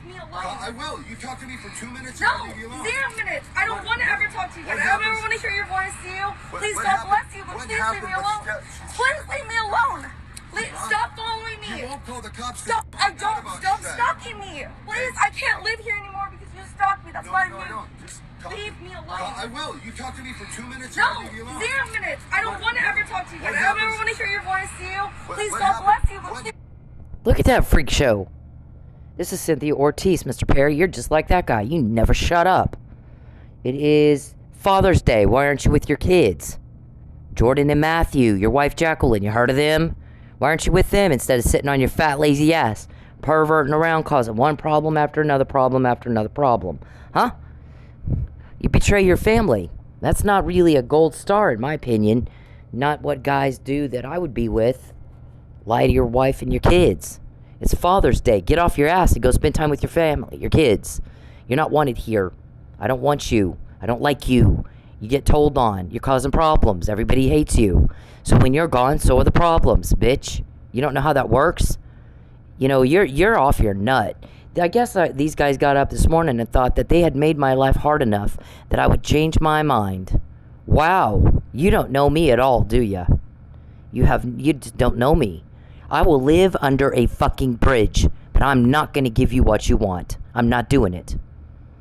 me alone. I will. You talk to me for 2 minutes. No, and leave me alone. 0 minutes. I don't want to ever talk to you again. I don't ever want to hear your voice to you. Please, God bless you, but please leave me alone. Please leave me alone. Please stop following me. You won't call the cops. Stop. I don't. Stop stalking me. Please, I can't live here anymore because you stalk me. That's why you leave me alone. I will. You talk to me for 2 minutes. No, and leave me alone. 0 minutes. I don't want to ever talk to you again. I don't ever want to hear your voice to you. Please, God bless you, but please. Look at that freak show. This is Cynthia Ortiz, Mr. Perry. You're just like that guy. You never shut up. It is Father's Day. Why aren't you with your kids? Jordan and Matthew, your wife Jacqueline, you heard of them? Why aren't you with them instead of sitting on your fat, lazy ass, perverting around, causing one problem after another problem after another problem? Huh? You betray your family. That's not really a gold star, in my opinion. Not what guys do that I would be with. Lie to your wife and your kids. It's Father's Day. Get off your ass and go spend time with your family, your kids. You're not wanted here. I don't want you. I don't like you. You get told on. You're causing problems. Everybody hates you. So when you're gone, so are the problems, bitch. You don't know how that works? You know, you're off your nut. I guess these guys got up this morning and thought that they had made my life hard enough that I would change my mind. Wow. You don't know me at all, do you? You just don't know me. I will live under a fucking bridge, but I'm not going to give you what you want. I'm not doing it.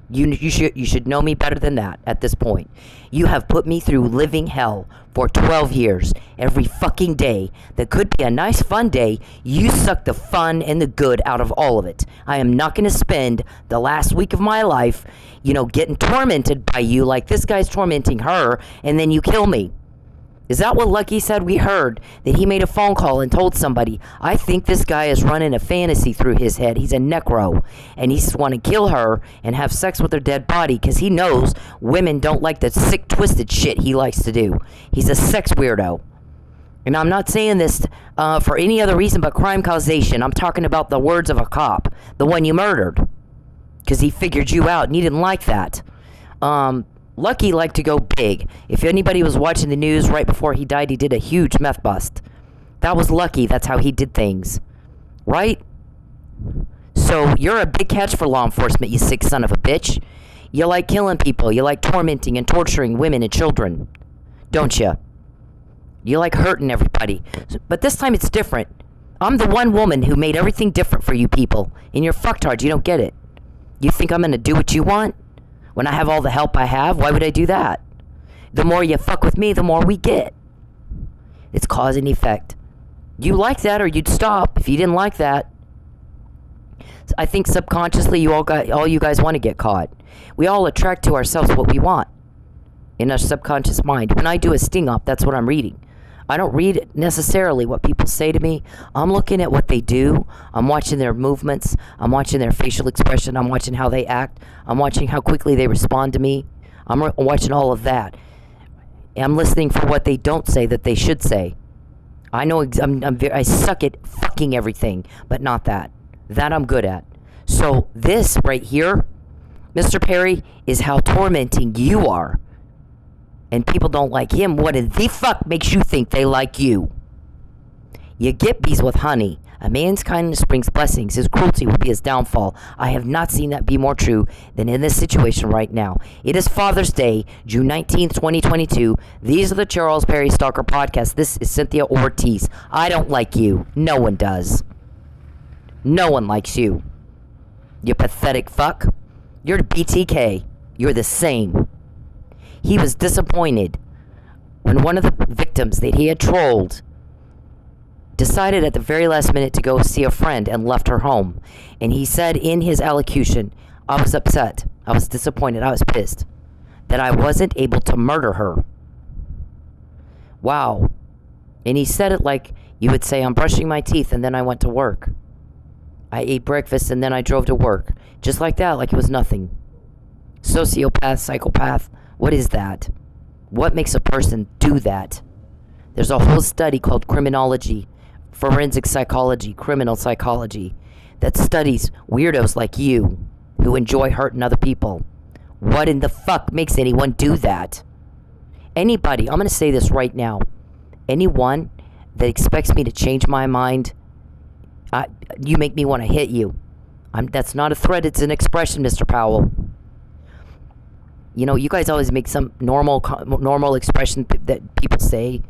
You should know me better than that at this point. You have put me through living hell for 12 years. Every fucking day that could be a nice fun day, you suck the fun and the good out of all of it. I am not going to spend the last week of my life, getting tormented by you like this guy's tormenting her, and then you kill me. Is that what Lucky said? We heard that he made a phone call and told somebody, I think this guy is running a fantasy through his head. He's a necro, and he's want to kill her and have sex with her dead body because he knows women don't like the sick, twisted shit he likes to do. He's a sex weirdo. And I'm not saying this for any other reason but crime causation. I'm talking about the words of a cop, the one you murdered, because he figured you out and he didn't like that. Lucky liked to go big. If anybody was watching the news right before he died, he did a huge meth bust. That was Lucky. That's how he did things. Right? So you're a big catch for law enforcement, you sick son of a bitch. You like killing people. You like tormenting and torturing women and children. Don't you? You like hurting everybody. But this time it's different. I'm the one woman who made everything different for you people. And you're fucktards. You don't get it. You think I'm going to do what you want? When I have all the help I have, why would I do that? The more you fuck with me, the more we get. It's cause and effect. You like that or you'd stop if you didn't like that. So I think subconsciously all you guys want to get caught. We all attract to ourselves what we want in our subconscious mind. When I do a sting up, that's what I'm reading. I don't read necessarily what people say to me. I'm looking at what they do. I'm watching their movements. I'm watching their facial expression. I'm watching how they act. I'm watching how quickly they respond to me. I'm watching all of that. I'm listening for what they don't say that they should say. I know I suck at fucking everything, but not that. That I'm good at. So this right here, Mr. Perry, is how tormenting you are. And people don't like him. What in the fuck makes you think they like you? You get bees with honey. A man's kindness brings blessings. His cruelty will be his downfall. I have not seen that be more true than in this situation right now. It is Father's Day, June 19th, 2022. These are the Charles Perry Stalker Podcast. This is Cynthia Ortiz. I don't like you. No one does. No one likes you. You pathetic fuck. You're the BTK. You're the same. He was disappointed when one of the victims that he had trolled decided at the very last minute to go see a friend and left her home. And he said in his allocution, I was upset. I was disappointed. I was pissed that I wasn't able to murder her. Wow. And he said it like you would say, I'm brushing my teeth and then I went to work. I ate breakfast and then I drove to work. Just like that, like it was nothing. Sociopath, psychopath. What is that? What makes a person do that? There's a whole study called criminology, forensic psychology, criminal psychology, that studies weirdos like you who enjoy hurting other people. What in the fuck makes anyone do that? Anybody, I'm going to say this right now. Anyone that expects me to change my mind, you make me want to hit you. That's not a threat, it's an expression, Mr. Powell. You know, you guys always make some normal expression that people say.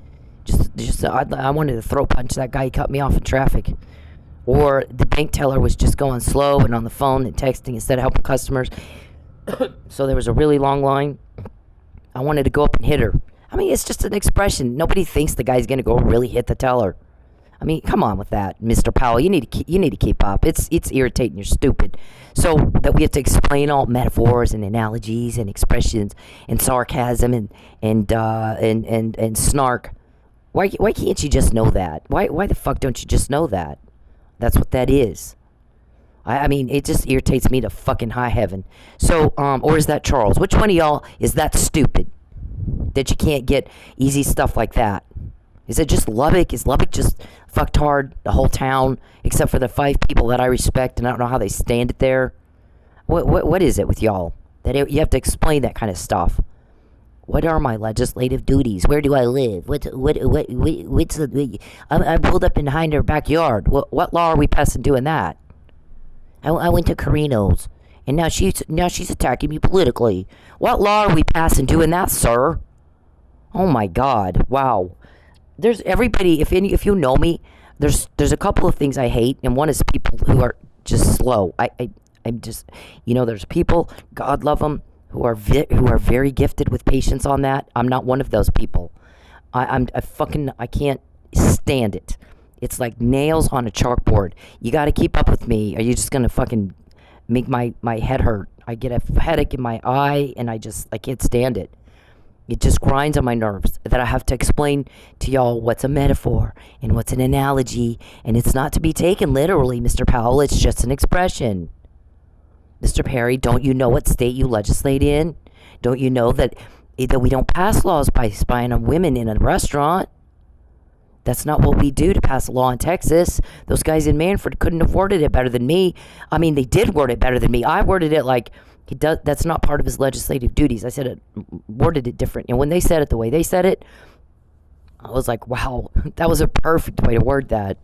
I wanted to throat punch that guy who cut me off in traffic. Or the bank teller was just going slow and on the phone and texting instead of helping customers. So there was a really long line. I wanted to go up and hit her. I mean, it's just an expression. Nobody thinks the guy's going to go really hit the teller. I mean, come on with that, Mr. Powell. You need to keep up. It's irritating. You're stupid. So that we have to explain all metaphors and analogies and expressions and sarcasm and snark. Why can't you just know that? Why the fuck don't you just know that? That's what that is. I mean, it just irritates me to fucking high heaven. So, or is that Charles? Which one of y'all is that stupid that you can't get easy stuff like that? Is it just Lubbock? Is Lubbock just fucked hard, the whole town, except for the 5 people that I respect, and I don't know how they stand it there? What is it with y'all that you have to explain that kind of stuff? What are my legislative duties? Where do I live? What's the? I pulled up in behind her backyard. What law are we passing doing that? I went to Carino's, and now she's attacking me politically. What law are we passing doing that, sir? Oh my God! Wow. There's everybody. If you know me, there's a couple of things I hate, and one is people who are just slow. I'm just, there's people, God love them, who are very gifted with patience on that. I'm not one of those people. I can't stand it. It's like nails on a chalkboard. You got to keep up with me. Are you just gonna fucking make my head hurt? I get a headache in my eye, and I can't stand it. It just grinds on my nerves that I have to explain to y'all what's a metaphor and what's an analogy, and it's not to be taken literally, Mr. Powell. It's just an expression. Mr. Perry, don't you know what state you legislate in? Don't you know that we don't pass laws by spying on women in a restaurant? That's not what we do to pass a law in Texas. Those guys in Manford couldn't have worded it better than me. I mean, they did word it better than me. I worded it like he does. That's not part of his legislative duties. I said it, worded it different. And when they said it the way they said it, I was like, wow, that was a perfect way to word that.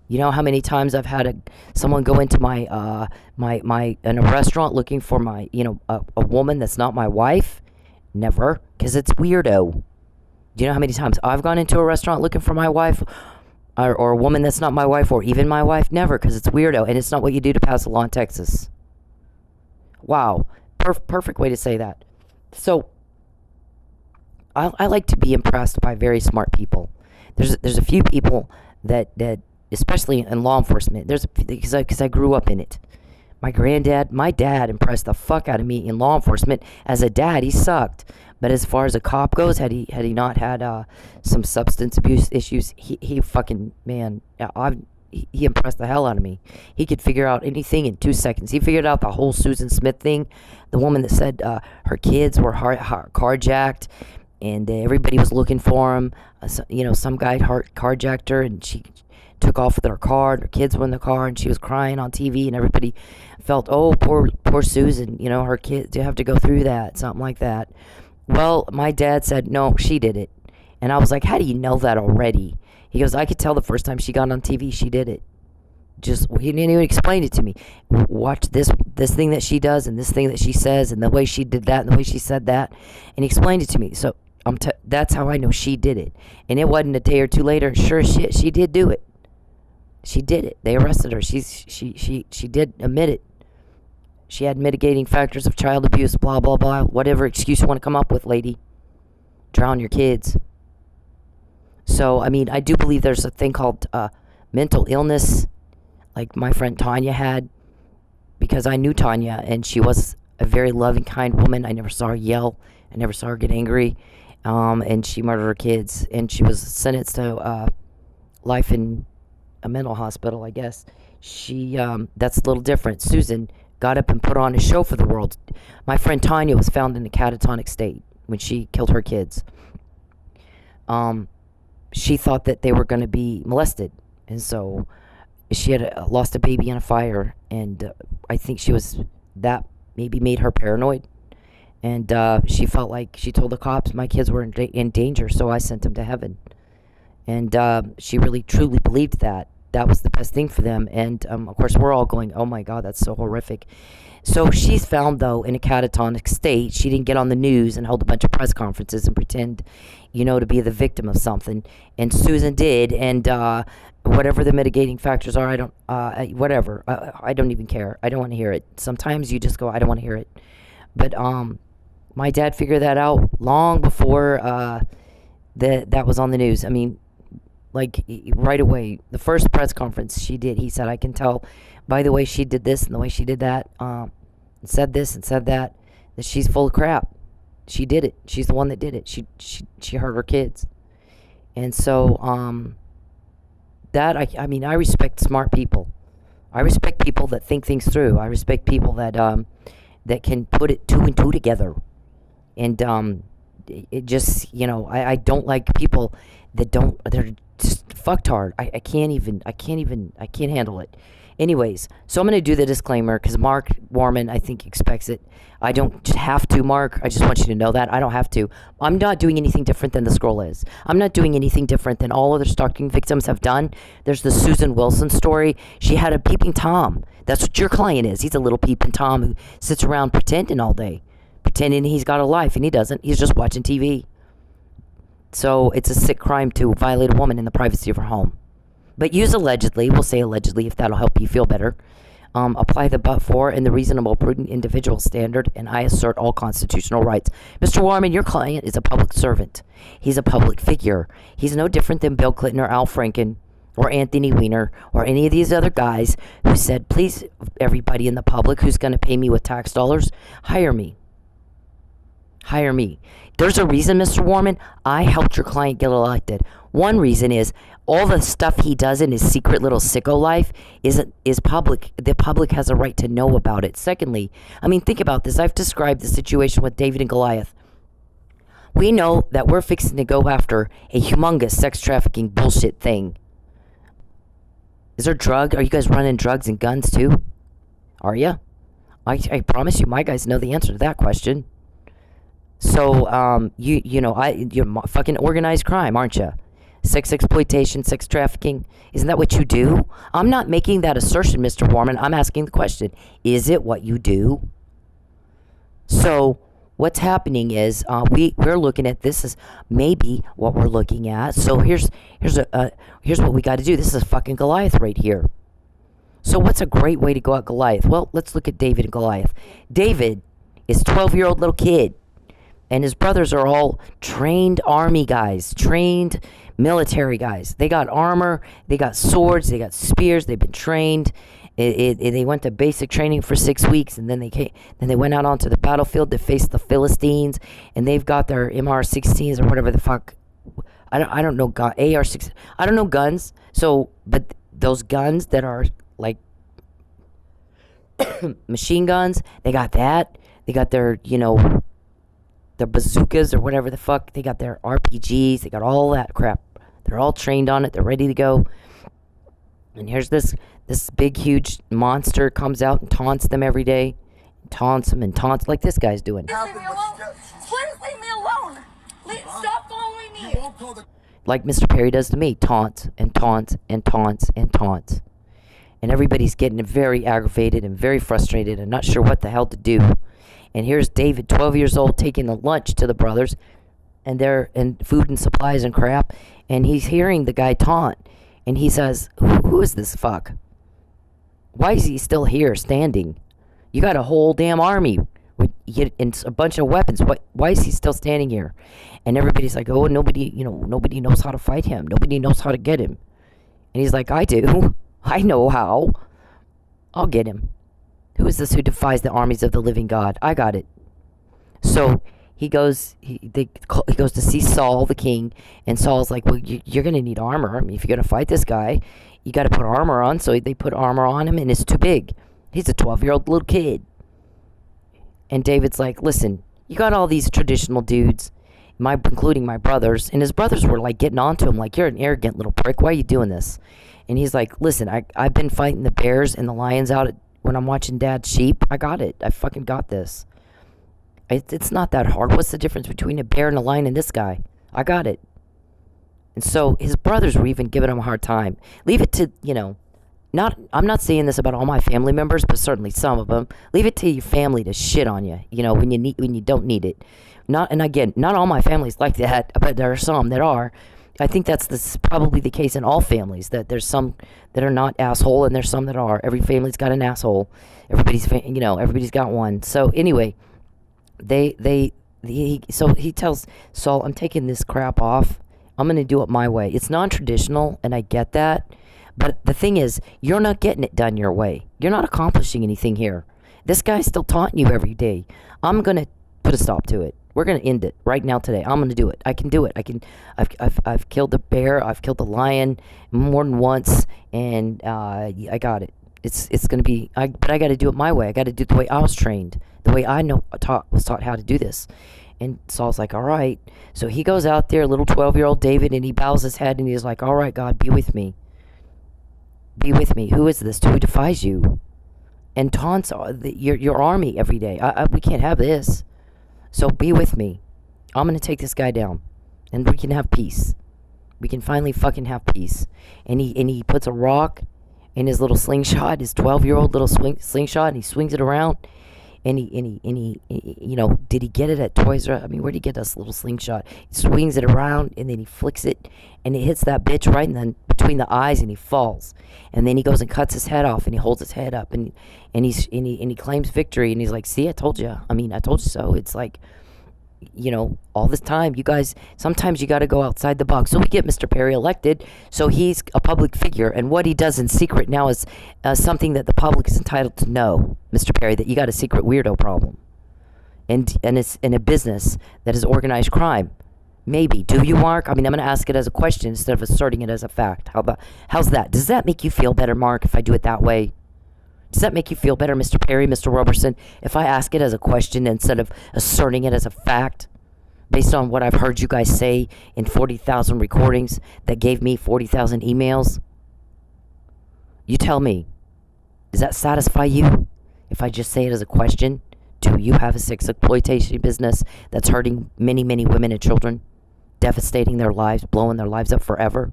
You know how many times I've had someone go into my in a restaurant looking for my, a woman that's not my wife? Never, because it's weirdo. Do you know how many times I've gone into a restaurant looking for my wife or a woman that's not my wife or even my wife? Never, because it's weirdo, and it's not what you do to pass a law in Texas. Wow, perfect way to say that. So I like to be impressed by very smart people. There's a few people that especially in law enforcement, because I grew up in it. My dad impressed the fuck out of me in law enforcement. As a dad, he sucked. But as far as a cop goes, had he not had some substance abuse issues, he fucking, man, he impressed the hell out of me. He could figure out anything in 2 seconds. He figured out the whole Susan Smith thing, the woman that said her kids were carjacked, and everybody was looking for him. Some guy carjacked her, and she took off with her car, and her kids were in the car, and she was crying on TV, and everybody felt, oh, poor Susan, her kids, you have to go through that, something like that. Well, my dad said, no, she did it. And I was like, how do you know that already? He goes, I could tell the first time she got on TV, she did it. He didn't even explain it to me. Watch this thing that she does, and this thing that she says, and the way she did that, and the way she said that. And he explained it to me. So that's how I know she did it. And it wasn't a day or two later, and sure as shit, she did do it. She did it. They arrested her. She did admit it. She had mitigating factors of child abuse, blah, blah, blah. Whatever excuse you want to come up with, lady. Drown your kids. So, I mean, I do believe there's a thing called mental illness, like my friend Tanya had, because I knew Tanya, and she was a very loving, kind woman. I never saw her yell. I never saw her get angry. And she murdered her kids, and she was sentenced to life in a mental hospital, I guess. That's a little different. Susan got up and put on a show for the world. My friend Tanya was found in a catatonic state when she killed her kids. She thought that they were going to be molested, and so she had lost a baby in a fire, and I think that maybe made her paranoid, and she felt like she told the cops my kids were in danger, so I sent them to heaven. And she really truly believed that. that was the best thing for them. And of course, we're all going, oh my God, that's so horrific. So she's found, though, in a catatonic state. She didn't get on the news and hold a bunch of press conferences and pretend, to be the victim of something. And Susan did. And whatever the mitigating factors are, whatever. I don't even care. I don't want to hear it. Sometimes you just go, I don't want to hear it. But my dad figured that out long before that was on the news. I mean, like right away, the first press conference she did, he said, I can tell by the way she did this and the way she did that, and said this and said that she's full of crap. She did it. She's the one that did it. She hurt her kids. And so, I respect smart people. I respect people that think things through. I respect people that can put it two and two together. And, it just, I don't like people they're just fucked hard. I can't handle it. Anyways, so I'm going to do the disclaimer because Mark Warman, I think, expects it. I don't have to, Mark. I just want you to know that. I don't have to. I'm not doing anything different than the scroll is. I'm not doing anything different than all other stalking victims have done. There's the Susan Wilson story. She had a peeping Tom. That's what your client is. He's a little peeping Tom who sits around pretending all day. Pretending he's got a life, and he doesn't. He's just watching TV. So it's a sick crime to violate a woman in the privacy of her home. But use allegedly, we'll say allegedly if that'll help you feel better. Apply the but for and the reasonable prudent individual standard, and I assert all constitutional rights. Mr. Warman, your client is a public servant. He's a public figure. He's no different than Bill Clinton or Al Franken or Anthony Weiner or any of these other guys who said, please, everybody in the public who's going to pay me with tax dollars, hire me. Hire me. There's a reason, Mr. Warman, I helped your client get elected. One reason is all the stuff he does in his secret little sicko life is public. The public has a right to know about it. Secondly, think about this. I've described the situation with David and Goliath. We know that we're fixing to go after a humongous sex trafficking bullshit thing. Is there Are you guys running drugs and guns too? Are you? I promise you, my guys know the answer to that question. So, you're fucking organized crime, aren't you? Sex exploitation, sex trafficking. Isn't that what you do? I'm not making that assertion, Mr. Warman. I'm asking the question. Is it what you do? So, what's happening is we're looking at this as maybe what we're looking at. So here's what we got to do. This is fucking Goliath right here. So what's a great way to go at Goliath? Well, let's look at David and Goliath. David is a 12-year-old little kid. And his brothers are all trained army guys, trained military guys. They got armor, they got swords, they got spears, they've been trained. They went to basic training for 6 weeks, and then they went out onto the battlefield to face the Philistines, and they've got their MR16s or whatever the fuck. I don't know AR6. I don't know guns. So, but those guns that are like machine guns, they got that. They got their their bazookas or whatever the fuck. They got their RPGs. They got all that crap. They're all trained on it. They're ready to go. And here's this big, huge monster comes out and taunts them every day. Taunts them and taunts like this guy's doing. Please leave me alone. Please leave me alone. Stop following me. Like Mr. Perry does to me. Taunts and taunts and taunts and taunts. And everybody's getting very aggravated and very frustrated and not sure what the hell to do. And here's David, 12 years old, taking the lunch to the brothers and food and supplies and crap. And he's hearing the guy taunt. And he says, who is this fuck? Why is he still here standing? You got a whole damn army and a bunch of weapons. Why is he still standing here? And everybody's like, oh, nobody knows how to fight him. Nobody knows how to get him. And he's like, I do. I know how. I'll get him. Who is this who defies the armies of the living God? I got it. So he goes to see Saul, the king, and Saul's like, well, you're going to need armor. If you're going to fight this guy, you got to put armor on. So they put armor on him, and it's too big. He's a 12-year-old little kid. And David's like, listen, you got all these traditional dudes, including my brothers, and his brothers were like getting on to him, like, you're an arrogant little prick. Why are you doing this? And he's like, listen, I've been fighting the bears and the lions out when I'm watching Dad's sheep. I got it. I fucking got this. It's not that hard. What's the difference between a bear and a lion and this guy? I got it. And so his brothers were even giving him a hard time. Leave it to, I'm not saying this about all my family members, but certainly some of them. Leave it to your family to shit on you, when you don't need it. And again, not all my family's like that, but there are some that are. I think that's probably the case in all families, that there's some that are not asshole and there's some that are. Every family's got an asshole. Everybody's got one. So anyway, so he tells Saul, I'm taking this crap off. I'm going to do it my way. It's non-traditional, and I get that. But the thing is, you're not getting it done your way. You're not accomplishing anything here. This guy's still taunting you every day. I'm going to put a stop to it. We're going to end it right now today. I'm going to do it. I can do it. I've killed the bear. I've killed the lion more than once, and I got it. It's going to be, but I got to do it my way. I got to do it the way I was trained, the way I was taught how to do this. And Saul's like, all right. So he goes out there, little 12-year-old David, and he bows his head, and he's like, all right, God, be with me. Be with me. Who is this? Who defies you? And taunts your army every day. We can't have this. So be with me. I'm going to take this guy down. And we can have peace. We can finally fucking have peace. And he puts a rock in his little slingshot, his 12-year-old little slingshot, and he swings it around. And he did he get it at Toys R Us? I mean, where'd he get this little slingshot? He swings it around, and then he flicks it, and it hits that bitch right between the eyes, and he falls. And then he goes and cuts his head off, and he holds his head up, and he claims victory, and he's like, see, I told you. I told you so. It's like, all this time, you guys, sometimes you got to go outside the box. So we get Mr. Perry elected, so he's a public figure, and what he does in secret now is something that the public is entitled to know, Mr. Perry, that you got a secret weirdo problem. And it's in a business that is organized crime. Maybe. Do you, Mark? I'm going to ask it as a question instead of asserting it as a fact. How's that? Does that make you feel better, Mark, if I do it that way? Does that make you feel better, Mr. Perry, Mr. Roberson, if I ask it as a question instead of asserting it as a fact based on what I've heard you guys say in 40,000 recordings that gave me 40,000 emails? You tell me. Does that satisfy you if I just say it as a question? Do you have a sex exploitation business that's hurting many, many women and children, devastating their lives, blowing their lives up forever?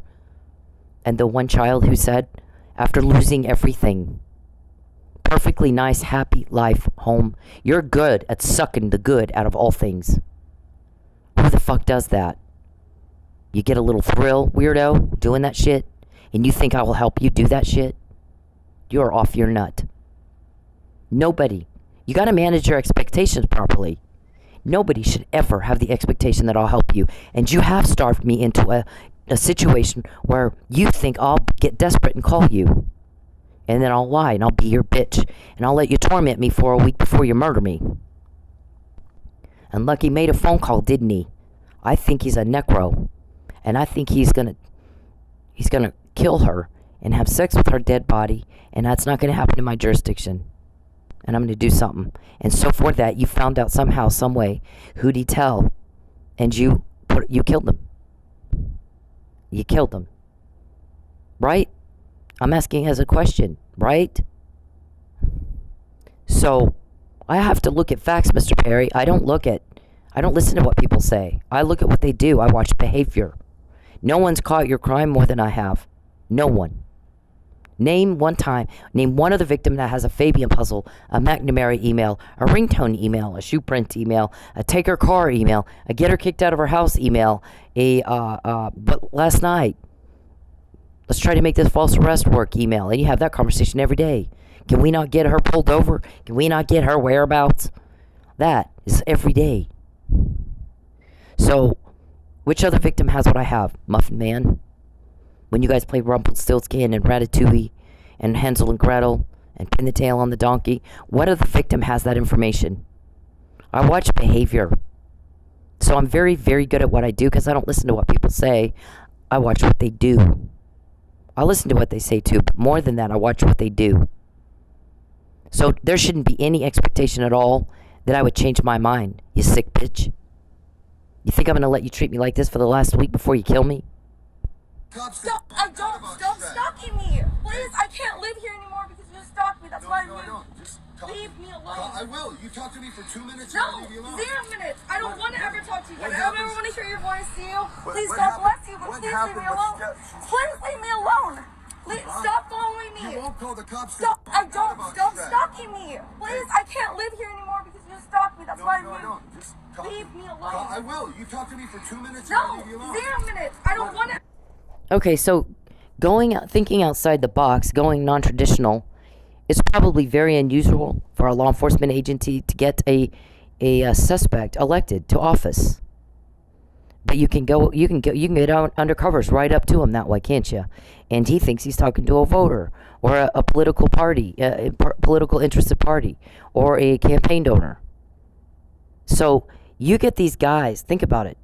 And the one child who said, after losing everything, perfectly nice, happy life, home, you're good at sucking the good out of all things. Who the fuck does that? You get a little thrill, weirdo, doing that shit, and you think I will help you do that shit? You're off your nut. Nobody. You got to manage your expectations properly. Nobody should ever have the expectation that I'll help you. And you have starved me into a situation where you think I'll get desperate and call you. And then I'll lie and I'll be your bitch. And I'll let you torment me for a week before you murder me. And Lucky made a phone call, didn't he? I think he's a necro. And I think he's gonna kill her and have sex with her dead body. And that's not gonna happen in my jurisdiction. And I'm gonna do something. And so for that, you found out somehow, some way, who'd he tell? And you killed him. You killed him. Right? I'm asking as a question, right? So, I have to look at facts, Mr. Perry. I don't listen to what people say. I look at what they do. I watch behavior. No one's caught your crime more than I have. No one. Name one other victim that has a Fabian puzzle, a McNamara email, a ringtone email, a shoe print email, a take her car email, a get her kicked out of her house email, but last night, let's try to make this false arrest work email. And you have that conversation every day. Can we not get her pulled over? Can we not get her whereabouts? That is every day. So, which other victim has what I have? Muffin Man? When you guys play Rumpelstiltskin and Ratatouille and Hansel and Gretel and Pin the Tail on the Donkey, what other victim has that information? I watch behavior. So I'm very, very good at what I do because I don't listen to what people say. I watch what they do. I listen to what they say too, but more than that, I watch what they do. So there shouldn't be any expectation at all that I would change my mind, you sick bitch. You think I'm going to let you treat me like this for the last week before you kill me? Stop stalking me. Please, I can't live here anymore because you stalk me. That's why I moved. Leave me alone. I will. You talk to me for 2 minutes. No, And I'll leave you alone. 0 minutes. I don't want to ever talk to you again. What I don't ever happens- want to hear your voice, Seal. Please, what God happened- bless you, but what please leave me happened with alone. Steph? Please leave me alone. Stop following me. You won't call the cops. Stop. I What don't. about Stop Steph? stalking me. Please, I can't live here anymore because you stalked me. That's No, why I no, I moved. don't. Just talk. Leave me alone. I will. You talk to me for 2 minutes. And I'll No, leave you alone. 0 minutes. I don't want to. Okay, so thinking outside the box, going non-traditional, is probably very unusual for a law enforcement agency to get a suspect elected to office. But you can get undercovers right up to him that way, can't you? And he thinks he's talking to a voter or a political party, political interested party, or a campaign donor. So you get these guys. Think about it,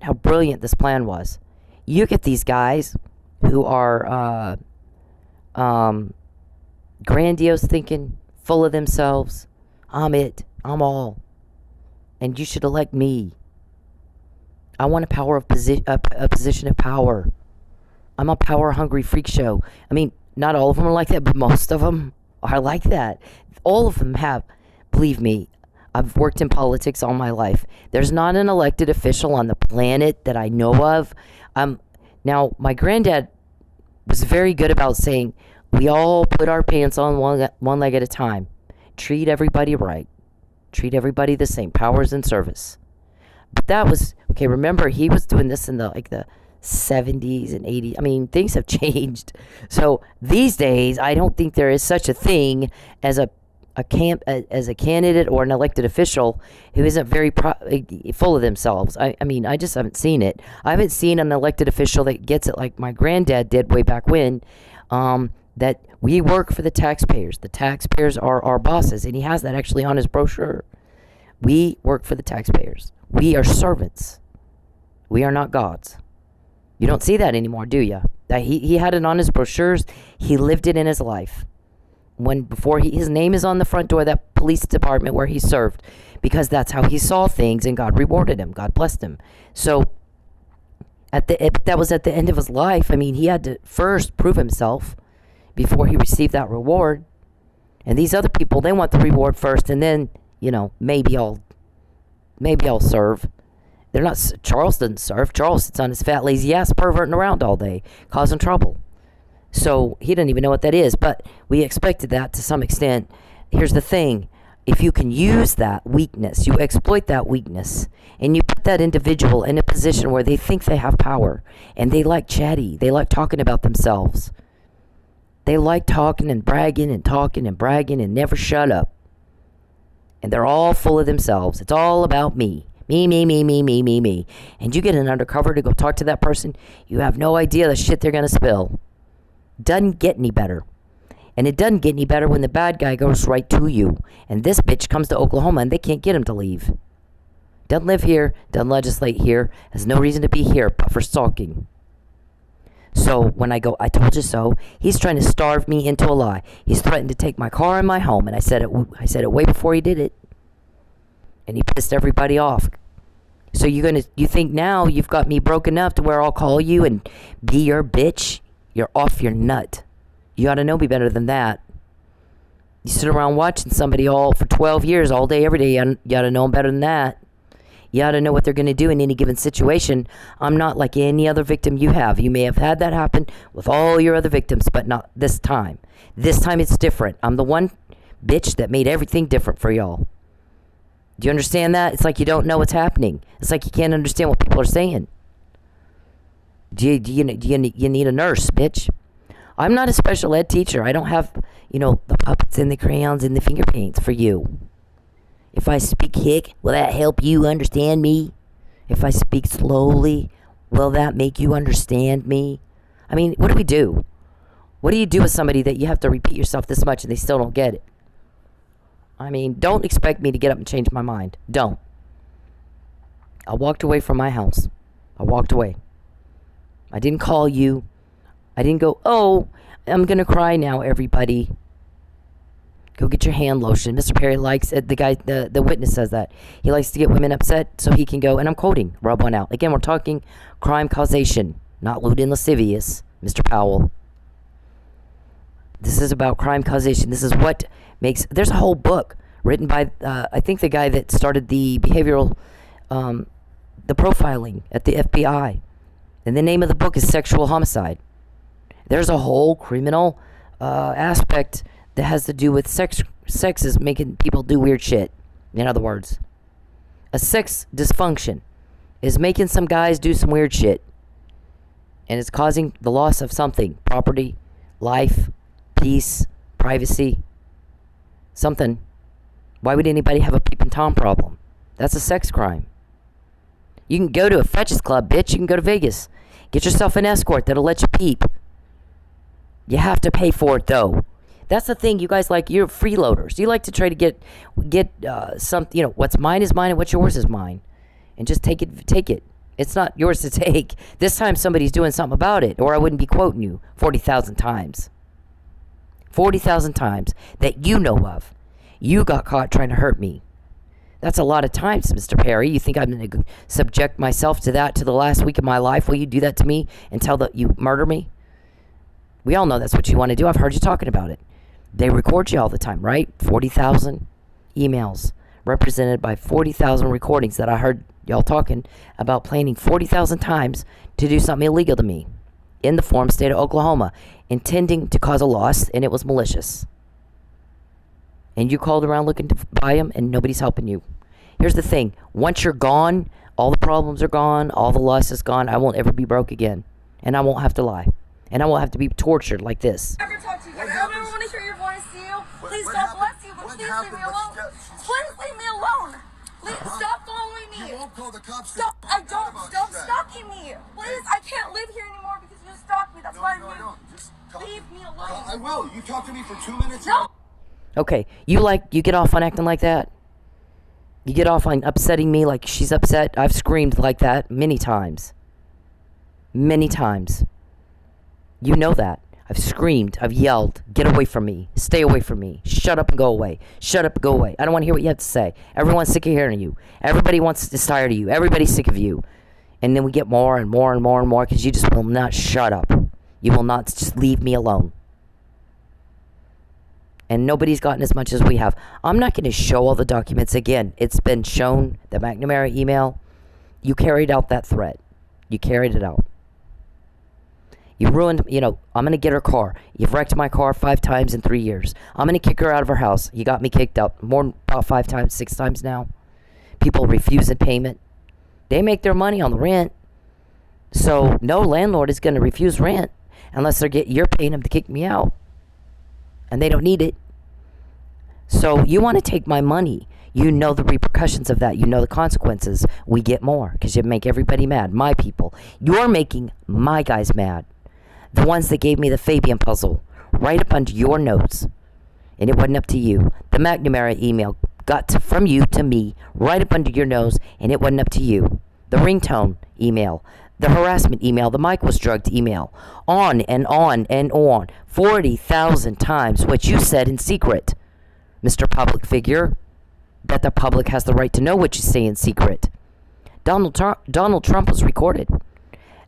how brilliant this plan was. You get these guys who are grandiose thinking, full of themselves. I'm it. I'm all. And you should elect me. I want a position of power. I'm a power-hungry freak show. I mean, not all of them are like that, but most of them are like that. All of them have. Believe me, I've worked in politics all my life. There's not an elected official on the planet that I know of. Now, my granddad was very good about saying, we all put our pants on one leg at a time. Treat everybody right. Treat everybody the same. Powers in service. But that was, okay, remember, he was doing this in the 70s and 80s. I mean, things have changed. So these days, I don't think there is such a thing as a candidate or an elected official who isn't very full of themselves. I mean, I just haven't seen it. I haven't seen an elected official that gets it like my granddad did way back when, that we work for the taxpayers. The taxpayers are our bosses, and he has that actually on his brochure. We work for the taxpayers. We are servants. We are not gods. You don't see that anymore, do you? He had it on his brochures. He lived it in his life. His name is on the front door of that police department where he served, because that's how he saw things, and God rewarded him. God blessed him. So that was at the end of his life. I mean, he had to first prove himself before he received that reward. And these other people, they want the reward first, and then, maybe I'll serve. They're not. Charles doesn't serve. Charles sits on his fat, lazy ass perverting around all day, causing trouble. So he doesn't even know what that is, but we expected that to some extent. Here's the thing. If you can use that weakness, you exploit that weakness, and you put that individual in a position where they think they have power, and they like chatty, they like talking about themselves. They like talking and bragging and talking and bragging and never shut up. And they're all full of themselves. It's all about me. Me, me, me, me, me, me, me. And you get an undercover to go talk to that person, you have no idea the shit they're going to spill. Doesn't get any better. And it doesn't get any better when the bad guy goes right to you. And this bitch comes to Oklahoma and they can't get him to leave. Doesn't live here, doesn't legislate here, has no reason to be here but for stalking. So when I go, I told you so, he's trying to starve me into a lie. He's threatened to take my car and my home, and I said it way before he did it. And he pissed everybody off. So you think now you've got me broken up to where I'll call you and be your bitch? You're off your nut. You ought to know me better than that. You sit around watching somebody for 12 years, all day, every day. You ought to know them better than that. You ought to know what they're going to do in any given situation. I'm not like any other victim you have. You may have had that happen with all your other victims, but not this time. This time it's different. I'm the one bitch that made everything different for y'all. Do you understand that? It's like you don't know what's happening. It's like you can't understand what people are saying. Do you need a nurse, bitch? I'm not a special ed teacher. I don't have, the puppets and the crayons and the finger paints for you. If I speak hick, will that help you understand me? If I speak slowly, will that make you understand me? I mean, what do we do? What do you do with somebody that you have to repeat yourself this much and they still don't get it? I mean, don't expect me to get up and change my mind. Don't. I walked away from my house. I walked away. I didn't call you. I didn't go, oh, I'm going to cry now, everybody. Go get your hand lotion. Mr. Perry likes it. The witness says that. He likes to get women upset so he can go, and I'm quoting, rub one out. Again, we're talking crime causation, not lewd and lascivious, Mr. Powell. This is about crime causation. This is what There's a whole book written by, I think the guy that started the behavioral, the profiling at the FBI. And the name of the book is Sexual Homicide. There's a whole criminal aspect that has to do with sex. Sex is making people do weird shit. In other words, a sex dysfunction is making some guys do some weird shit. And it's causing the loss of something. Property, life, peace, privacy, something. Why would anybody have a peeping Tom problem? That's a sex crime. You can go to a fetches club, bitch. You can go to Vegas. Get yourself an escort that'll let you peep. You have to pay for it, though. That's the thing, you guys like. You're freeloaders. You like to try to get some. You know, what's mine is mine, and what's yours is mine, and just take it. Take it. It's not yours to take. This time somebody's doing something about it, or I wouldn't be quoting you 40,000 times. 40,000 times that you know of. You got caught trying to hurt me. That's a lot of times, Mr. Perry. You think I'm going to subject myself to that to the last week of my life? Will you do that to me until you murder me? We all know that's what you want to do. I've heard you talking about it. They record you all the time, right? 40,000 emails represented by 40,000 recordings that I heard y'all talking about, planning 40,000 times to do something illegal to me in the form state of Oklahoma, intending to cause a loss, and it was malicious. And you called around looking to buy them, and nobody's helping you. Here's the thing. Once you're gone, all the problems are gone, all the loss is gone. I won't ever be broke again. And I won't have to lie. And I won't have to be tortured like this. I never talk to you guys. I don't ever want to hear your voice, Seal. Please, God bless you, but please leave me alone. Please leave me alone. Please stop following me. You won't call the cops. Stop. I don't. Stop stalking me. Please, I can't live here anymore because you stalk me. That's why I moved. Just talk. Leave me alone. I will. You talk to me for 2 minutes. No. Okay, you get off on acting like that? You get off on upsetting me like she's upset? I've screamed like that many times. Many times. You know that. I've screamed. I've yelled. Get away from me. Stay away from me. Shut up and go away. Shut up and go away. I don't want to hear what you have to say. Everyone's sick of hearing you. Everybody is tired of you. Everybody's sick of you. And then we get more and more and more and more because you just will not shut up. You will not just leave me alone. And nobody's gotten as much as we have. I'm not going to show all the documents again. It's been shown, the McNamara email. You carried out that threat. You carried it out. You ruined, I'm going to get her car. You've wrecked my car 5 times in 3 years. I'm going to kick her out of her house. You got me kicked out more than about 5 times, 6 times now. People refusing payment. They make their money on the rent. So no landlord is going to refuse rent unless you're paying them to kick me out. And they don't need it. So you want to take my money. You know the repercussions of that. You know the consequences. We get more because you make everybody mad. My people. You're making my guys mad. The ones that gave me the Fabian puzzle right up under your nose. And it wasn't up to you. The McNamara email got from you to me right up under your nose, and it wasn't up to you. The ringtone email. The harassment email, the Mike was drugged email, on and on and on, 40,000 times what you said in secret, Mr. Public Figure, that the public has the right to know what you say in secret. Donald Trump was recorded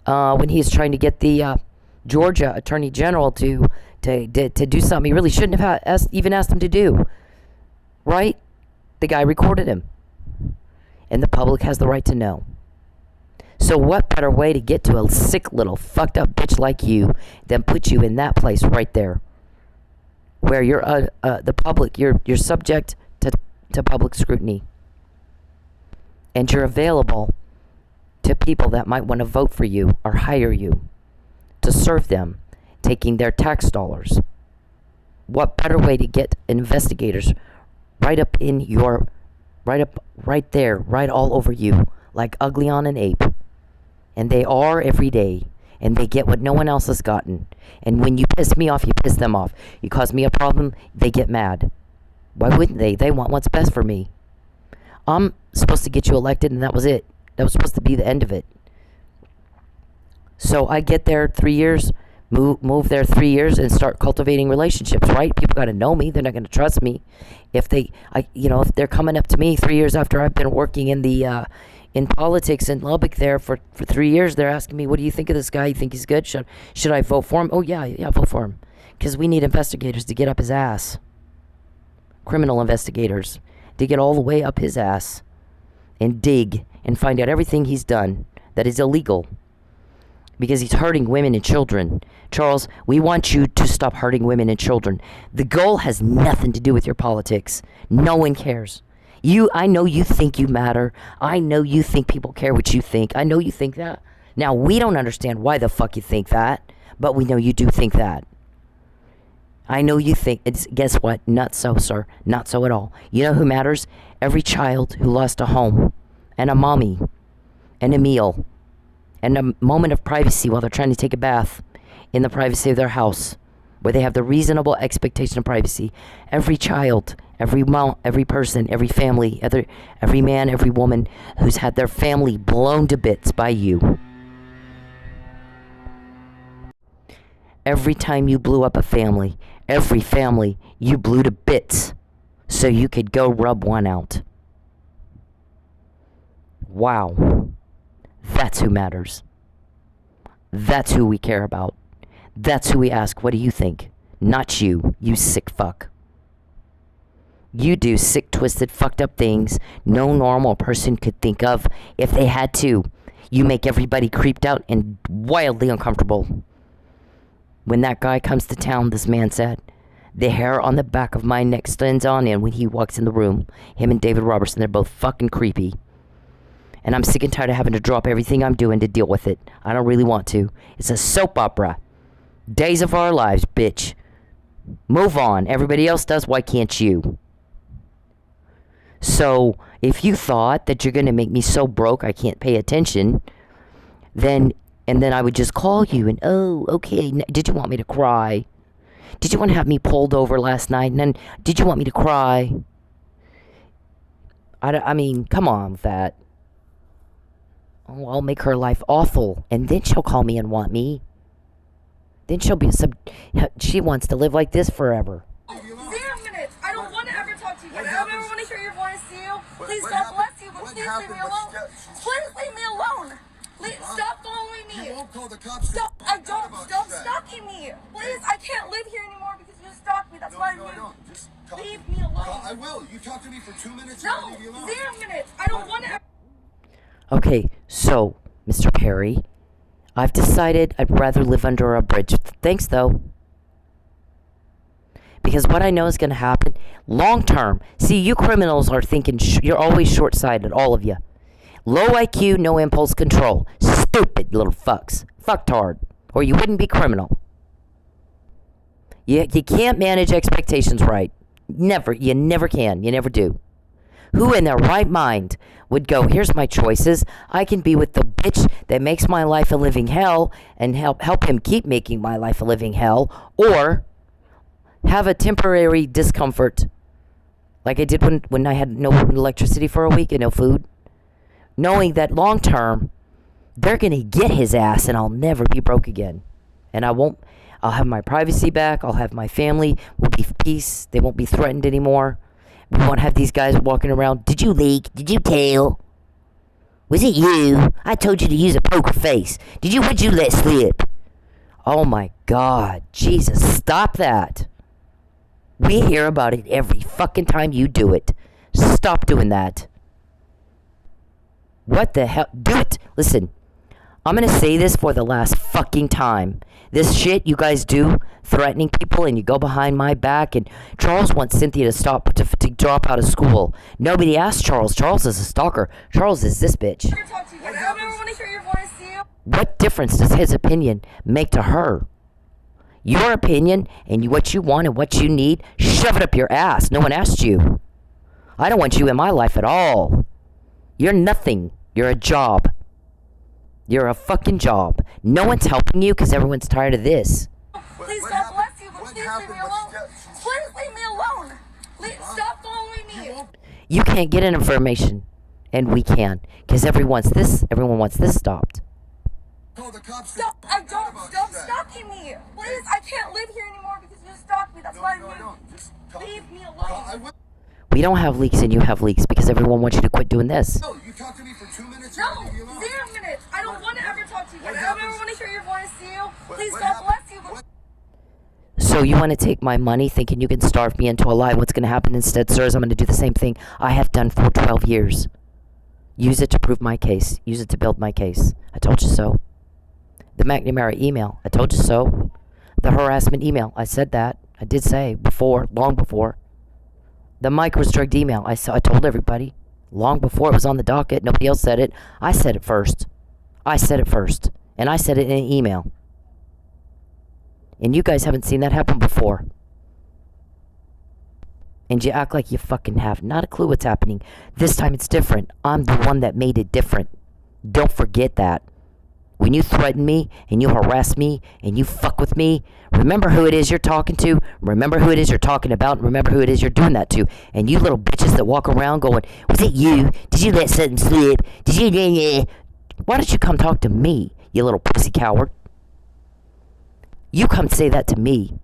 when he was trying to get the Georgia Attorney General to do something he really shouldn't have even asked him to do, right? The guy recorded him, and the public has the right to know. So what better way to get to a sick little fucked up bitch like you than put you in that place right there, where you're the public, you're subject to public scrutiny, and you're available to people that might want to vote for you or hire you to serve them, taking their tax dollars. What better way to get investigators right up in your, right there, right all over you, like ugly on an ape. And they are every day. And they get what no one else has gotten. And when you piss me off, you piss them off. You cause me a problem, they get mad. Why wouldn't they? They want what's best for me. I'm supposed to get you elected, and that was it. That was supposed to be the end of it. So I get there 3 years, move there 3 years, and start cultivating relationships, right? People got to know me. They're not going to trust me. If they're coming up to me 3 years after I've been working in politics in Lubbock there for 3 years, they're asking me, what do you think of this guy? You think he's good? Should I vote for him? Oh, yeah, vote for him. Because we need investigators to get up his ass. criminal investigators to get all the way up his ass and dig and find out everything he's done that is illegal. Because he's hurting women and children. Charles, we want you to stop hurting women and children. The goal has nothing to do with your politics. No one cares. I know you think you matter. I know you think people care what you think. I know you think that. Now, we don't understand why the fuck you think that, but we know you do think that. I know you think, guess what? Not so, sir. Not so at all. You know who matters? Every child who lost a home, and a mommy, and a meal, and a moment of privacy while they're trying to take a bath in the privacy of their house, where they have the reasonable expectation of privacy. Every child, every person, every family, every man, every woman who's had their family blown to bits by you. Every time you blew up a family, every family you blew to bits so you could go rub one out. Wow. That's who matters. That's who we care about. That's who we ask, what do you think? Not you, you sick fuck. You do sick, twisted, fucked up things no normal person could think of if they had to. You make everybody creeped out and wildly uncomfortable. When that guy comes to town, this man said, the hair on the back of my neck stands on end when he walks in the room. Him and David Robertson, they're both fucking creepy. And I'm sick and tired of having to drop everything I'm doing to deal with it. I don't really want to. It's a soap opera. Days of our lives, bitch. Move on. Everybody else does, why can't you? So, if you thought that you're going to make me so broke I can't pay attention, then I would just call you and, oh, okay, did you want me to cry? Did you want to have me pulled over last night? And then, did you want me to cry? I mean, come on with that. Oh, I'll make her life awful, and then she'll call me and want me. Then she'll be she wants to live like this forever. 0 minutes. I don't want to ever talk to you. I don't ever want to hear your voice, you. Please, God bless you, but please leave me alone. Please leave me alone. Stop following me. You won't call the cops. Stop. I don't. Stop stalking me. Please, I can't live here anymore because you stalk me. That's why I moved. Just leave me alone. I will. You talk to me for 2 minutes. No, I'll leave you alone. 0 minutes. I don't want to. Okay, so, Mr. Perry, I've decided I'd rather live under a bridge. Thanks, though. Because what I know is going to happen, long term, see, you criminals are thinking, you're always short-sighted, all of you. Low IQ, no impulse control. Stupid little fucks. Fucktard. Or you wouldn't be criminal. You can't manage expectations right. Never. You never can. You never do. Who in their right mind would go, here's my choices. I can be with the bitch that makes my life a living hell and help him keep making my life a living hell, or have a temporary discomfort like I did when I had no electricity for a week and no food, knowing that long term they're going to get his ass and I'll never be broke again. And I'll have my privacy back. I'll have my family. We'll be peace. They won't be threatened anymore. We won't have these guys walking around. Did you leak? Did you tell? Was it you? I told you to use a poker face. What'd you let slip? Oh my God. Jesus, stop that. We hear about it every fucking time you do it. Stop doing that. What the hell? Do it. Listen, I'm going to say this for the last fucking time. This shit you guys do, threatening people, and you go behind my back, and Charles wants Cynthia to to drop out of school. Nobody asked Charles. Charles is a stalker. Charles is this bitch. I don't ever want to hear your voice, you. What difference does his opinion make to her? Your opinion and what you want and what you need, shove it up your ass. No one asked you. I don't want you in my life at all. You're nothing. You're a job. You're a fucking job. No one's helping you because everyone's tired of this. Please, God bless you, but please leave me alone. Please leave me alone. Stop following me. You can't get information, and we can, because everyone wants this stopped. Call the cops. Stop. I don't. Stop stalking me. Please, I can't live here anymore because you stalk me. That's why I moved. Just leave me alone. We don't have leaks and you have leaks because everyone wants you to quit doing this. No, you talk to me for 2 minutes. No, 0 minutes. I don't want to ever talk to you. I don't ever want to hear your voice, you. Please, God bless you. So you want to take my money thinking you can starve me into a lie. What's going to happen instead, sir, is I'm going to do the same thing I have done for 12 years. Use it to prove my case. Use it to build my case. I told you so. The McNamara email. I told you so. The harassment email. I said that. I did say before, long before. The Mike was drugged email. I told everybody. Long before it was on the docket. Nobody else said it. I said it first. I said it first. And I said it in an email. And you guys haven't seen that happen before. And you act like you fucking have not a clue what's happening. This time it's different. I'm the one that made it different. Don't forget that. When you threaten me and you harass me and you fuck with me, remember who it is you're talking to, remember who it is you're talking about, and remember who it is you're doing that to. And you little bitches that walk around going, was it you? Did you let something slip? Did you? Why don't you come talk to me, you little pussy coward? You come say that to me.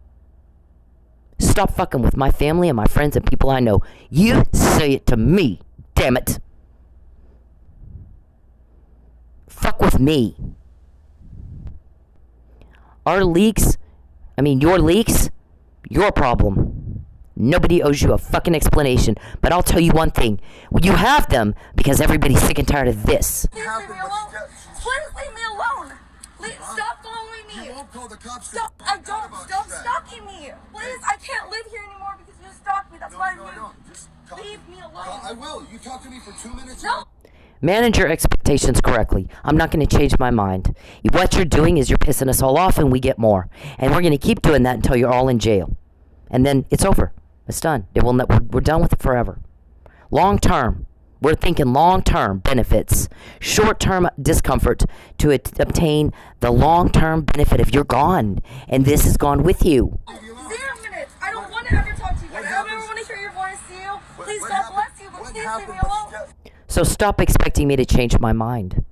Stop fucking with my family and my friends and people I know. You say it to me, damn it. Fuck with me. Our leaks, your leaks, your problem. Nobody owes you a fucking explanation. But I'll tell you one thing. You have them because everybody's sick and tired of this. Please leave me alone. Please leave me alone. Please stop following me. You won't call the cops. Stop. I don't. Stop stalking me. Please. I can't live here anymore because you stalk me. That's why I moved. Just talk. Leave me alone. I will. You talk to me for 2 minutes. No. Manage your expectations correctly. I'm not going to change my mind. What you're doing is you're pissing us all off and we get more. And we're going to keep doing that until you're all in jail. And then it's over. It's done. We're done with it forever. Long term. We're thinking long-term benefits. Short-term discomfort to obtain the long-term benefit if you're gone. And this is gone with you. 0 minutes. I don't want to ever talk to you. I don't ever want to hear your voice, Seal. Please, God bless you, but please leave me alone. So stop expecting me to change my mind.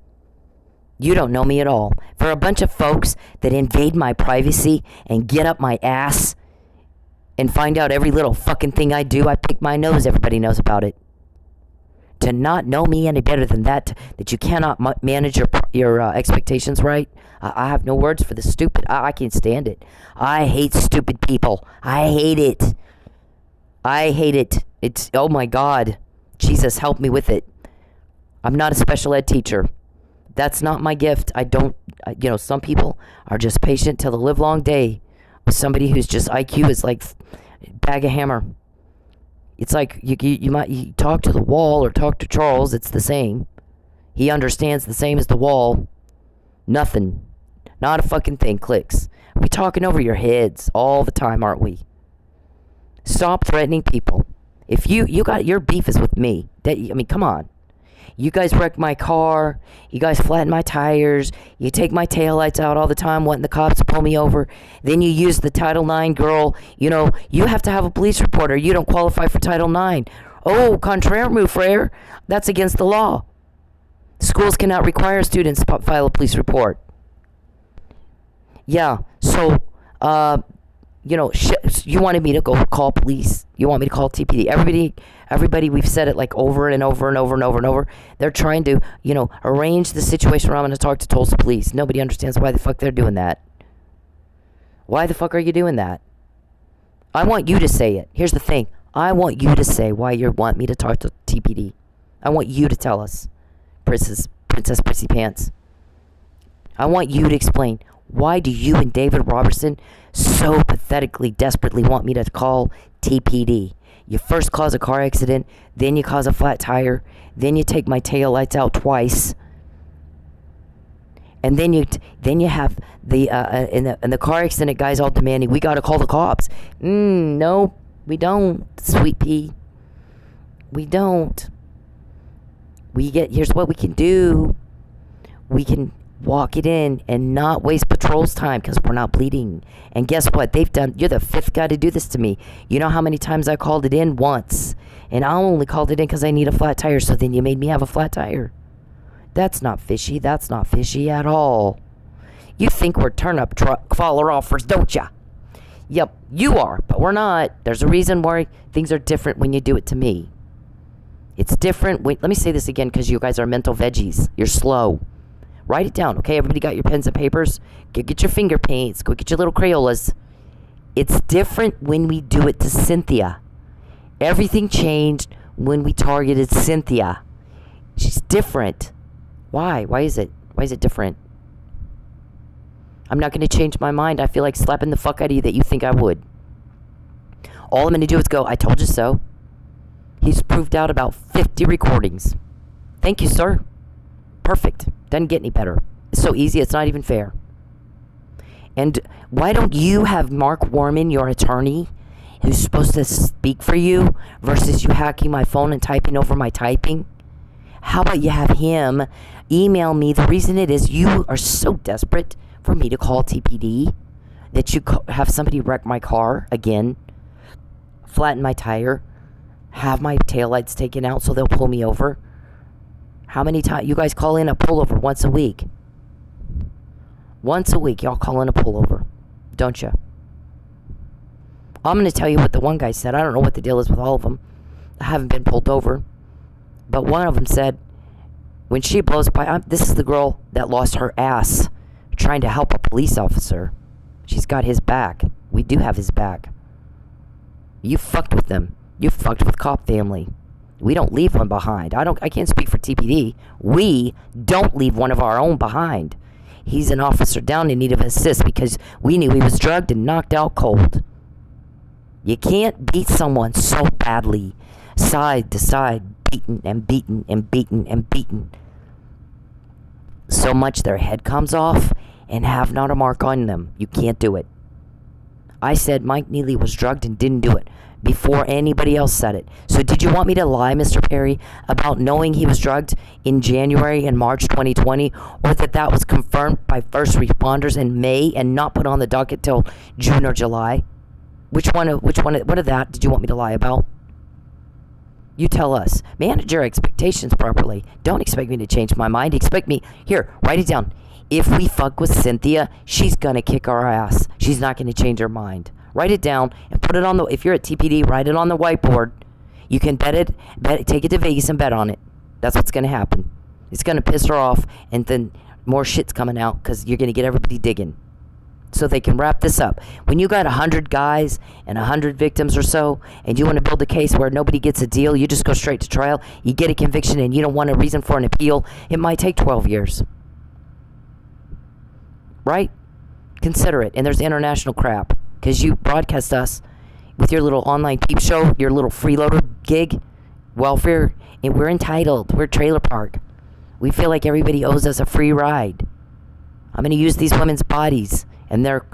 You don't know me at all. For a bunch of folks that invade my privacy and get up my ass and find out every little fucking thing I do, I pick my nose, everybody knows about it. To not know me any better than that you cannot manage your expectations right, I have no words for this stupid. I can't stand it. I hate stupid people. I hate it. I hate it. It's, oh my God. Jesus, help me with it. I'm not a special ed teacher. That's not my gift. Some people are just patient till the livelong day with somebody whose just IQ is like bag of hammer. It's like you talk to the wall or talk to Charles. It's the same. He understands the same as the wall. Nothing. Not a fucking thing clicks. We're talking over your heads all the time, aren't we? Stop threatening people. If you got your beef is with me. Come on. You guys wreck my car. You guys flatten my tires. You take my taillights out all the time, wanting the cops to pull me over. Then you use the Title IX girl. You have to have a police report or you don't qualify for Title IX. Oh, contraire, mon frere. That's against the law. Schools cannot require students to file a police report. Yeah, so, you wanted me to go call police. You want me to call TPD. Everybody, we've said it like over and over and over and over and over. They're trying to, arrange the situation where I'm going to talk to Tulsa police. Nobody understands why the fuck they're doing that. Why the fuck are you doing that? I want you to say it. Here's the thing. I want you to say why you want me to talk to TPD. I want you to tell us, Princess Prissy Pants. I want you to explain. Why do you and David Robertson so pathetically, desperately want me to call TPD? You first cause a car accident, then you cause a flat tire, then you take my tail lights out twice, and then you have the in the car accident guys all demanding we gotta call the cops. No, we don't, sweet pea. We don't. Here's what we can do. We can walk it in and not waste patrol's time because we're not bleeding. And guess what? You're the fifth guy to do this to me. You know how many times I called it in? Once. And I only called it in because I need a flat tire, so then you made me have a flat tire. That's not fishy. That's not fishy at all. You think we're turnip truck follower offers, don't ya? Yep, you are, but we're not. There's a reason why things are different when you do it to me. It's different. Let me say this again because you guys are mental veggies. You're slow. Write it down, okay? Everybody got your pens and papers? Go get your finger paints. Go get your little Crayolas. It's different when we do it to Cynthia. Everything changed when we targeted Cynthia. She's different. Why? Why is it? Why is it different? I'm not going to change my mind. I feel like slapping the fuck out of you that you think I would. All I'm going to do is go, I told you so. He's proved out about 50 recordings. Thank you, sir. Perfect. Doesn't get any better. It's so easy, it's not even fair. And why don't you have Mark Warman, your attorney, who's supposed to speak for you, versus you hacking my phone and typing over my typing? How about you have him email me? The reason it is you are so desperate for me to call TPD that you have somebody wreck my car again, flatten my tire, have my taillights taken out so they'll pull me over. How many times you guys call in a pullover? Once a week. Once a week y'all call in a pullover, don't you? I'm going to tell you what the one guy said. I don't know what the deal is with all of them. I haven't been pulled over. But one of them said, when she blows by, this is the girl that lost her ass trying to help a police officer. She's got his back. We do have his back. You fucked with them. You fucked with cop family. We don't leave one behind. I can't speak for TPD. We don't leave one of our own behind. He's an officer down in need of assist because we knew he was drugged and knocked out cold. You can't beat someone so badly, side to side, beaten and beaten and beaten and beaten, so much their head comes off and have not a mark on them. You can't do it. I said Mike Neely was drugged and didn't do it before anybody else said it. So did you want me to lie, Mr. Perry, about knowing he was drugged in January and March 2020, or that was confirmed by first responders in May and not put on the docket till June or July? What of that did you want me to lie about? You tell us. Manage your expectations properly. Don't expect me to change my mind. Expect me, here, write it down. If we fuck with Cynthia, she's gonna kick our ass. She's not gonna change her mind. Write it down and put it on the, if you're at TPD, write it on the whiteboard. You can bet it, take it to Vegas and bet on it. That's what's gonna happen. It's gonna piss her off, and then more shit's coming out because you're gonna get everybody digging. So they can wrap this up. When you got 100 guys and 100 victims or so, and you want to build a case where nobody gets a deal, you just go straight to trial, you get a conviction, and you don't want a reason for an appeal, it might take 12 years. Right? Consider it. And there's international crap. Because you broadcast us with your little online peep show, your little freeloader gig, welfare, and we're entitled. We're trailer park. We feel like everybody owes us a free ride. I'm going to use these women's bodies and their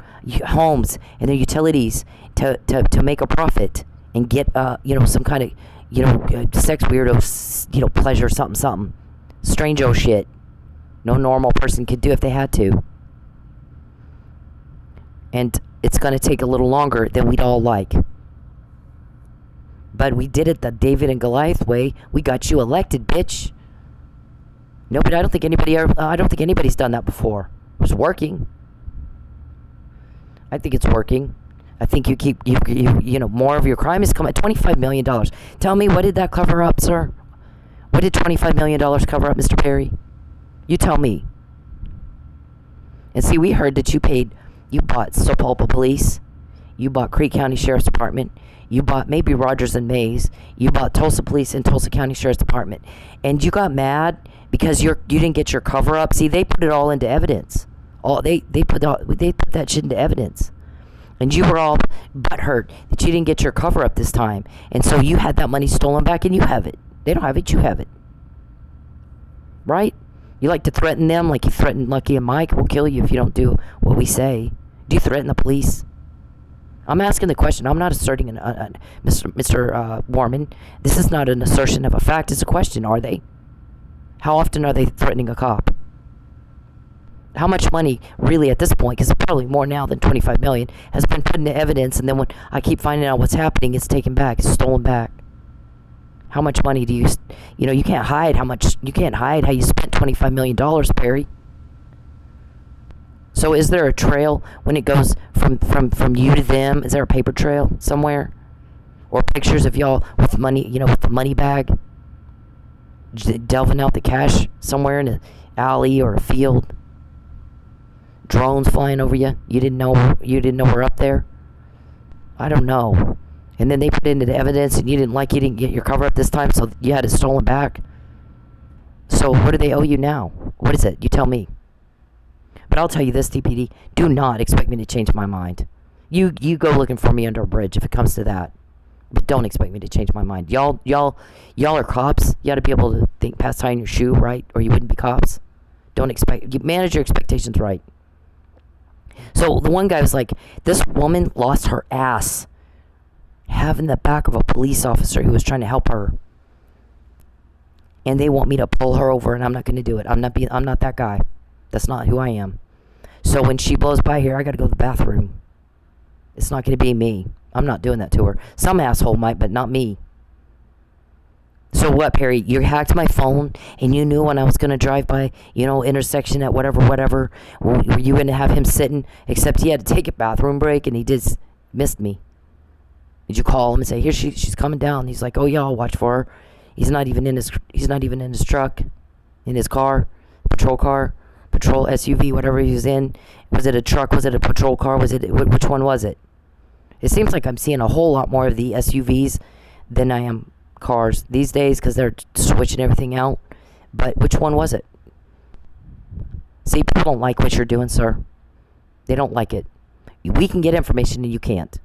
homes and their utilities to make a profit and get some kind of sex weirdo pleasure, something strange shit no normal person could do if they had to. And it's going to take a little longer than we'd all like, but we did it the David and Goliath way. We got you elected, bitch. Nobody. I don't think anybody's done that before. It was working. I think it's working. I think more of your crime is coming. $25 million. Tell me, what did that cover up, sir? What did $25 million cover up, Mr. Perry? You tell me. And see, we heard that you bought Sopulpa Police. You bought Creek County Sheriff's Department. You bought maybe Rogers and Mays. You bought Tulsa Police and Tulsa County Sheriff's Department. And you got mad because you didn't get your cover up. See, they put it all into evidence. They put that shit into evidence. And you were all butthurt that you didn't get your cover up this time. And so you had that money stolen back, and you have it. They don't have it, you have it. Right? You like to threaten them like you threatened Lucky and Mike. We'll kill you if you don't do what we say. Do you threaten the police? I'm asking the question. I'm not asserting Mr. Warman. This is not an assertion of a fact. It's a question. Are they? How often are they threatening a cop? How much money, really, at this point, because it's probably more now than $25 million, has been put into evidence, and then when I keep finding out what's happening, it's taken back, it's stolen back. How much money do you can't hide how you spent $25 million, Perry. So is there a trail when it goes from you to them? Is there a paper trail somewhere? Or pictures of y'all with money, with the money bag, delving out the cash somewhere in an alley or a field? Drones flying over you. You didn't know we're up there. I don't know. And then they put into the evidence, and you didn't get your cover up this time, so you had it stolen back. So what do they owe you now? What is it? You tell me. But I'll tell you this, TPD, do not expect me to change my mind. You go looking for me under a bridge if it comes to that. But don't expect me to change my mind. Y'all are cops. You ought to be able to think past tying your shoe, right? Or you wouldn't be cops. Manage your expectations right. So the one guy was like, this woman lost her ass having the back of a police officer who was trying to help her. And they want me to pull her over, and I'm not going to do it. I'm not that guy. That's not who I am. So when she blows by here, I got to go to the bathroom. It's not going to be me. I'm not doing that to her. Some asshole might, but not me. So what, Perry? You hacked my phone, and you knew when I was going to drive by, intersection at whatever, were you going to have him sitting? Except he had to take a bathroom break, and he missed me. Did you call him and say, here, she's coming down? He's like, oh yeah, I'll watch for her. He's not even in his truck, in his car, patrol SUV, whatever he was in. Was it a truck? Was it a patrol car? Which one was it? It seems like I'm seeing a whole lot more of the SUVs than I am cars these days because they're switching everything out. But which one was it? See, people don't like what you're doing, sir. They don't like it. We can get information and you can't.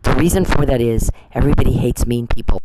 The reason for that is everybody hates mean people.